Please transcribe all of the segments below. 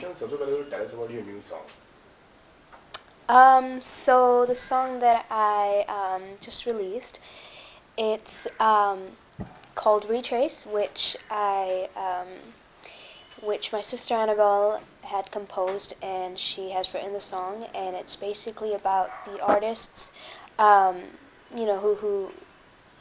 Shan, सबसे पहले तो tell us about your new song. So the song that I just released, it's called Retrace, which my sister Annabelle had composed, and she has written the song, and it's basically about the artists, um, who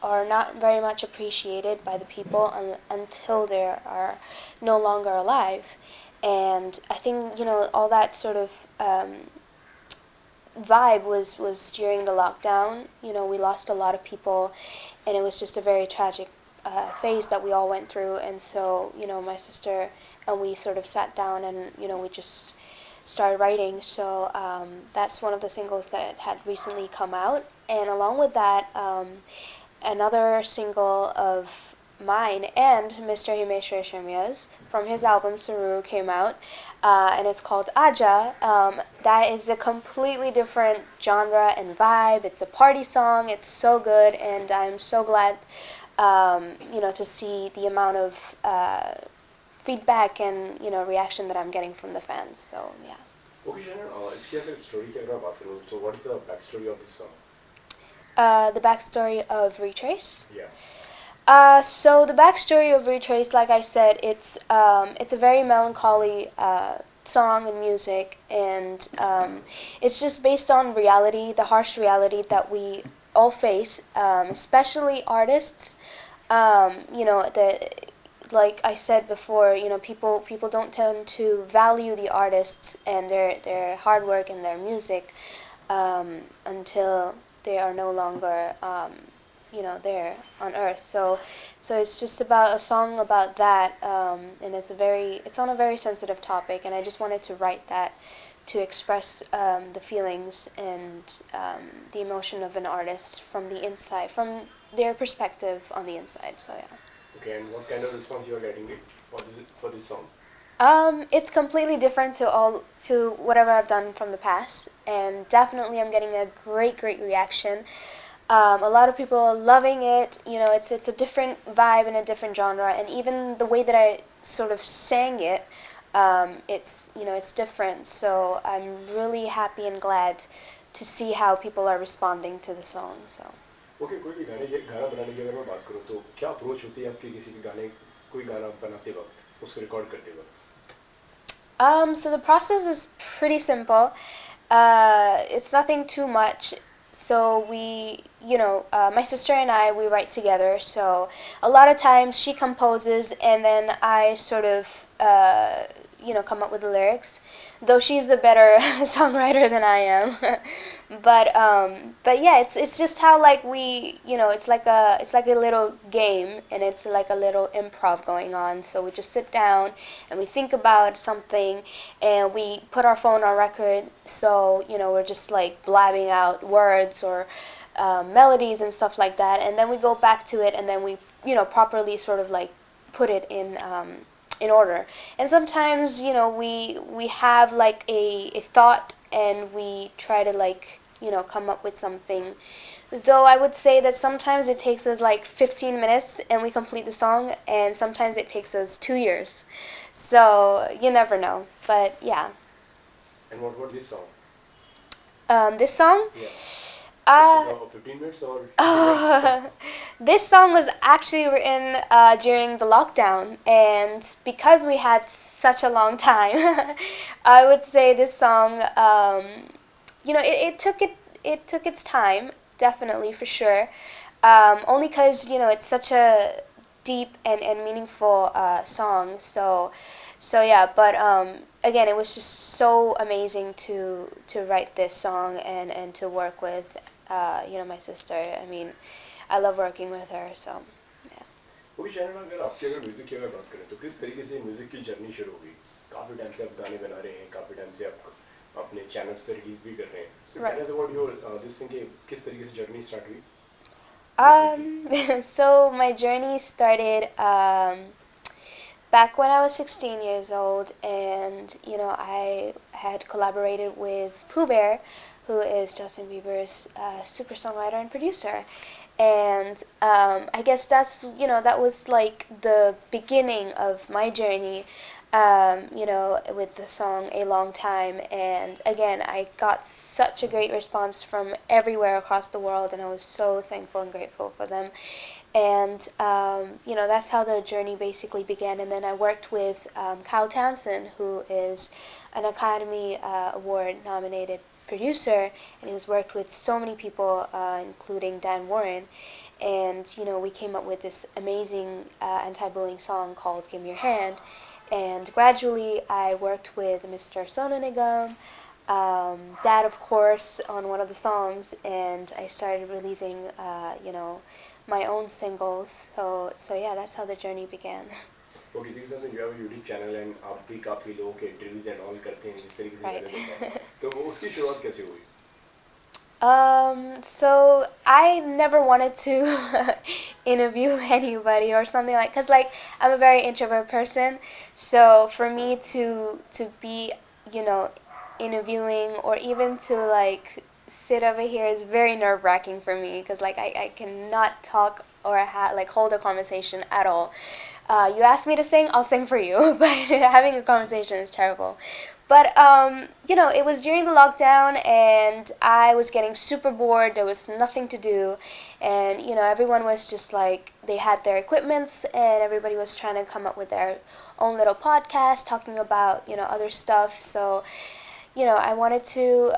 are not very much appreciated by the people until they are no longer alive, and I think all that sort of vibe was during the lockdown. We lost a lot of people, and it was just a very tragic phase that we all went through. And so, my sister and we sort of sat down and, we just started writing. So that's one of the singles that had recently come out. And along with that, another single of mine and Mr. Himesh Reshamya's from his album Saru came out, and it's called Aajaa. That is a completely different genre and vibe. It's a party song. It's so good, and I'm so glad, to see the amount of feedback and reaction that I'm getting from the fans. So yeah. Okay, Shannon, इसकी अगर story की अगर मैं बात करूँ, so what is the backstory of this song? The backstory of Retrace. Yeah. So the backstory of Retrace, like I said, it's a very melancholy song and music, and it's just based on reality, the harsh reality that we all face, especially artists. That, like I said before, people don't tend to value the artists and their hard work and their music until they are no longer there on earth. So it's just about a song about that, and it's on a very sensitive topic, and I just wanted to write that to express the feelings and the emotion of an artist from the inside, from their perspective on the inside. So yeah. Okay, and what kind of response you are getting it for this song? It's completely different to whatever I've done from the past, and definitely I'm getting a great reaction. A lot of people are loving it. It's a different vibe and a different genre, and even the way that I sort of sang it, it's different. So I'm really happy and glad to see how people are responding to the song. So. Okay, कोई भी गाना बनाने की अगर मैं बात करूँ तो क्या अप्रोच होती है आपकी किसी भी कोई गाना बनाते वक्त उसको रिकॉर्ड करते वक्त? So the process is pretty simple. It's nothing too much. So my sister and we write together. So a lot of times she composes, and then I sort of, come up with the lyrics. Though she's a better songwriter than I am, but yeah, it's just how like it's like a little game, and it's like a little improv going on. So we just sit down and we think about something, and we put our phone on record. So we're just like blabbing out words or melodies and stuff like that, and then we go back to it, and then we properly sort of like put it in order. And sometimes we have like a thought, and we try to like come up with something. Though I would say that sometimes it takes us like 15 minutes and we complete the song, and sometimes it takes us 2 years. So you never know. But yeah. And what about this song? This song? Yeah. Uh, Is it 15 minutes or 15 minutes? This song was actually written during the lockdown, and because we had such a long time, I would say this song, it took its time, definitely for sure. Only because it's such a deep and meaningful song. So yeah, but again, it was just so amazing to write this song and to work with my sister. I mean, I love working with her, so yeah. Okay Shannon, अगर आपकी music की अगर बात करें तो किस तरीके से म्यूजिक की जर्नी शुरू हुई? काफ़ी टाइम से आप गाने बना रहे हैं, काफ़ी टाइम से आप अपने चैनल्स पे रिलीज भी कर रहे हैं. So tell us about your this thing कि किस तरीके से जर्नी स्टार्ट हुई? So my journey started back when I was 16 years old, and I had collaborated with Pooh Bear, who is Justin Bieber's super songwriter and producer, And I guess that's, that was like the beginning of my journey, with the song A Long Time. And again, I got such a great response from everywhere across the world, and I was so thankful and grateful for them. And, that's how the journey basically began. And then I worked with Kyle Townsend, who is an Academy Award nominated producer, and he's worked with so many people, including Dan Warren. And, we came up with this amazing anti-bullying song called Give Me Your Hand. And gradually I worked with Mr. Sonu Nigam, Dad, of course, on one of the songs, and I started releasing, my own singles. So yeah, that's how the journey began. Okay, किसी के साथ you have a YouTube channel and आप भी काफी लोगों के interviews and all करते हैं जिस तरीके से Right. मैंने देखा, तो वो उसकी शुरुआत कैसे हुई? So I never wanted to interview anybody or something, like, cause like I'm a very introvert person. So for me to be, you know, interviewing or even to like sit over here is very nerve-wracking for me, because like I cannot talk or like hold a conversation at all. You ask me to sing, I'll sing for you, but having a conversation is terrible. But it was during the lockdown, and I was getting super bored. There was nothing to do, and everyone was just like, they had their equipments, and everybody was trying to come up with their own little podcast talking about other stuff. So I wanted to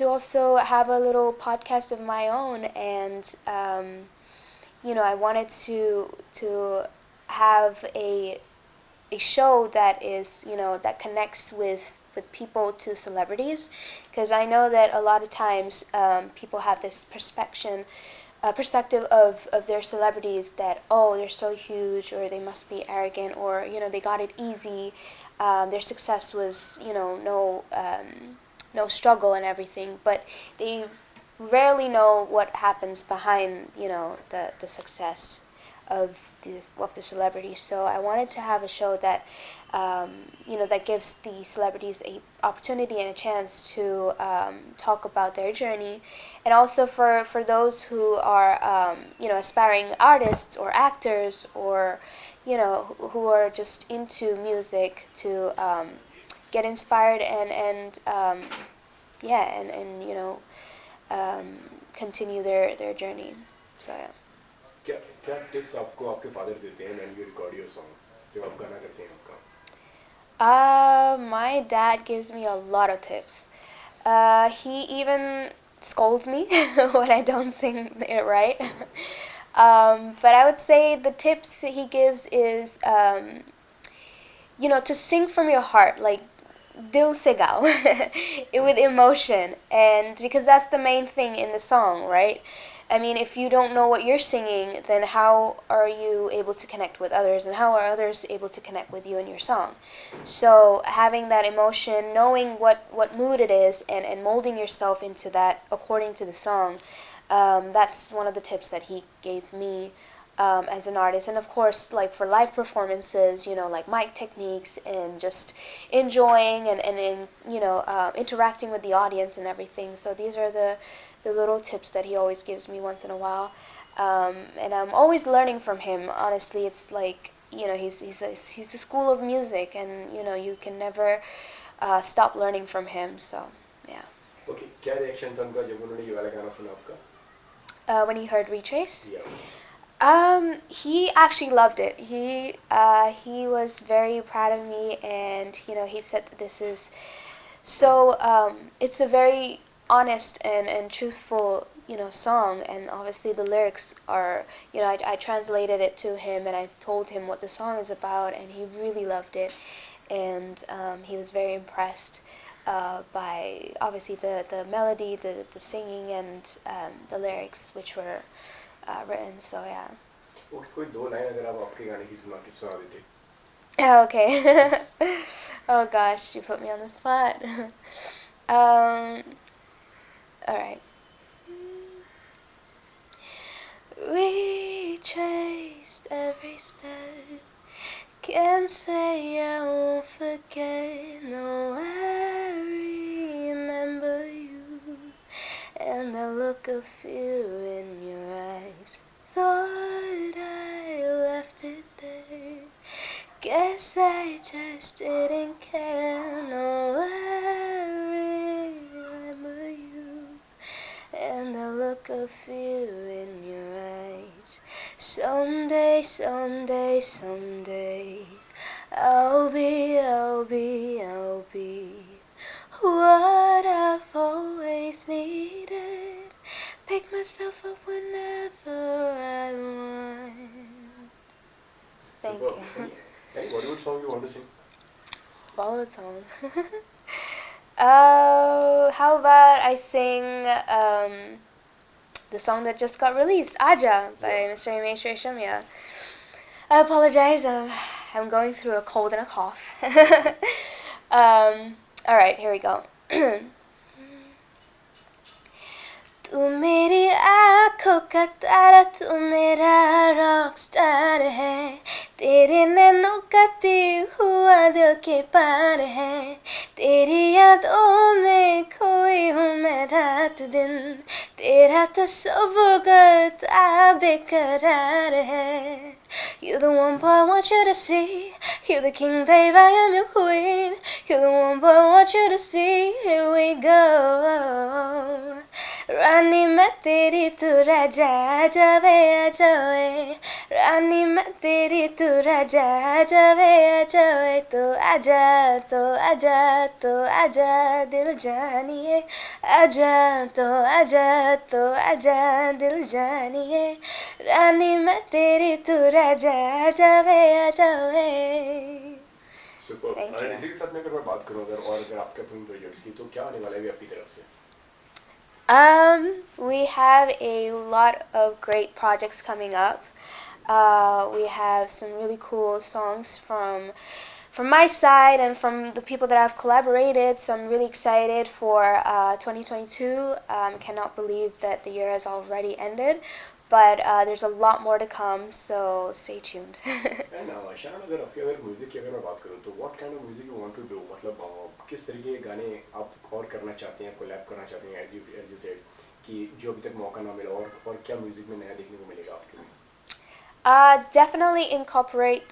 also have a little podcast of my own, and I wanted to have a show that is that connects with people to celebrities, because I know that a lot of times people have this perspective of their celebrities, that they're so huge, or they must be arrogant, or they got it easy, their success was no struggle and everything, but they rarely know what happens behind the success of the celebrity. So I wanted to have a show that that gives the celebrities a opportunity and a chance to talk about their journey, and also for those who are aspiring artists or actors, or who are just into music, to get inspired and continue their journey. So yeah. क्या क्या tips आपको आपके father देते हैं when you record your song, जब आप गाना करते हैं आपका? My dad gives me a lot of tips. He even scolds me when I don't sing it right. But I would say the tips he gives is, to sing from your heart, like dil se gao, with emotion, and because that's the main thing in the song, right? I mean, if you don't know what you're singing, then how are you able to connect with others, and how are others able to connect with you in your song? So having that emotion, knowing what mood it is, and molding yourself into that according to the song, that's one of the tips that he gave me as an artist. And of course, like for live performances, like mic techniques, and just enjoying and interacting with the audience and everything. So these are the little tips that he always gives me once in a while. And I'm always learning from him. Honestly, it's like, he's a school of music, and you can never stop learning from him. So yeah. Okay, क्या reaction था उनका जब उन्होंने ये वाला गाना सुना आपका? When he heard Retrace? Yeah. He actually loved it. He was very proud of me, and he said that this is so. It's a very honest and truthful song, and obviously the lyrics are, I translated it to him, and I told him what the song is about, and he really loved it, and he was very impressed by obviously the melody, the singing, and the lyrics, which were written. So yeah. Okay, कोई दो line अगर आप आपके गाने की सुना देते? Okay. Oh gosh, you put me on the spot. All right. Retraced every step, can't say I won't forget. No, I remember you, and the look of fear in your eyes. Thought I left it there. Guess I just didn't care. No, I remember you and the look of fear in your eyes. Someday, someday, someday, I'll be what I've always needed. Pick myself up whenever I want. Thank Superb. you. Any Bollywood song you want to sing? Bollywood song. How about I sing the song that just got released, Aajaa by Mr. Retrace. Yeah. I apologize. I'm going through a cold and a cough. All right, here we go. तू मेरी आँखों का तारा, तू मेरा Rockstar है, तेरे नैनों का तीर हुआ दिल के पार है, तेरी यादों में खोई हूँ मैं रात दिन, तेरा तस्वीर करता बेकरार है. You're the one boy I want you to see. You're the king, babe, I am your queen. You're the one boy I want you to see. Here we go. रानी मैं तेरी तू राजा आजावे आजावे, रानी मैं तेरी तू राजा आजावे आजावे, तो आजा तो आजा तो आजा दिल जानिए, आजा तो आजा तो आजा दिल जानिए, रानी मैं तेरी तू राजा आजावे आजावे. Superb. इसी के साथ में अगर मैं बात करूँ अगर आपके अपने प्रोजेक्ट्स की, तो क्या आने वाला है भी आपकी तरफ से? We have a lot of great projects coming up. We have some really cool songs from my side and from the people that I've collaborated. So I'm really excited for 2022. Cannot believe that the year has already ended, but there's a lot more to come. So stay tuned. And Shannon, अगर music की अगर मैं बात करूँ, तो what kind of music you want to do? मतलब किस तरीके के गाने आप और करना चाहते हैं, कोलैब करना चाहते हैं, as you said, कि जो अभी तक मौका ना मिला, और क्या म्यूजिक में नया देखने को मिलेगा आपके लिए? Definitely incorporate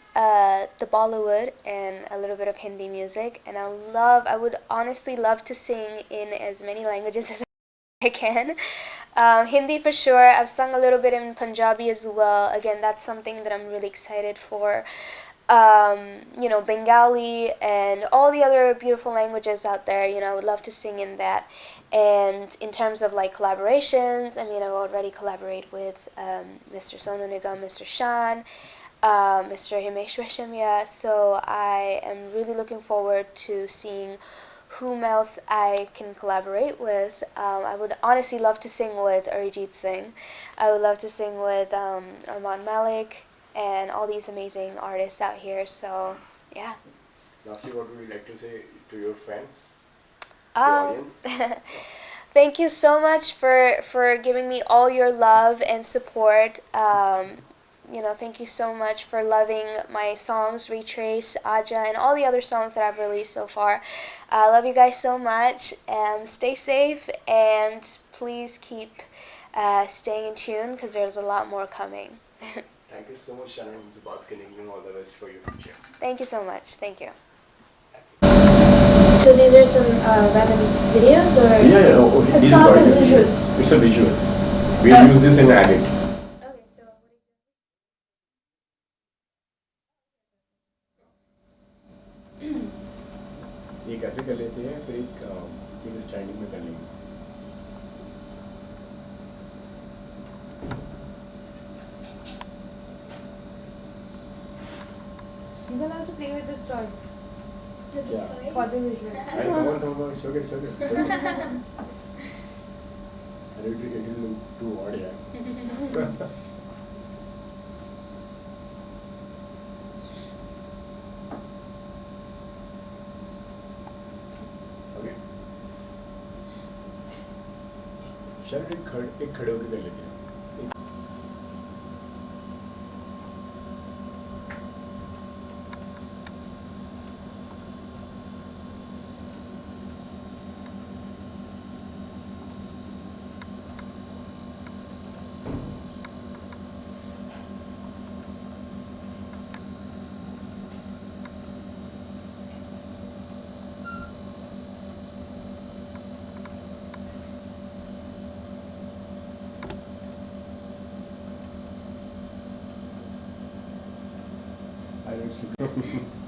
the Bollywood and a little bit of Hindi music, and I would honestly love to sing in as many languages as I can. Hindi for sure. I've sung a little bit in Punjabi as well. Again, that's something that I'm really excited for. Bengali and all the other beautiful languages out there, I would love to sing in that. And in terms of like collaborations, I mean, I've already collaborated with Mr. Sonu Nigam, Mr. Shan, Mr. Himesh Reshamya. So I am really looking forward to seeing whom else I can collaborate with. I would honestly love to sing with Arijit Singh. I would love to sing with Arman Malik and all these amazing artists out here. So, yeah. Lastly, what would you like to say to your fans, the audience? Thank you so much for giving me all your love and support. Thank you so much for loving my songs, Retrace, Aajaa, and all the other songs that I've released so far. I love you guys so much. Stay safe, and please keep staying in tune because there's a lot more coming. Thank you so much, Shannon, for बात करने के लिए. All the best for your future. Thank you so much. Thank you. So these are some random videos, or Yeah. It's all visuals. It's a visual. We'll use this in edit. Okay, so ये कैसे कर लेते हैं, फिर एक standing में कर लेंगे. You can also play with this toy with the Yeah. toys. for the visuals. Come on, it's okay. It will look too odd, yeah. Okay. चलो एक खड़े होके कर लेते हैं. dialogues.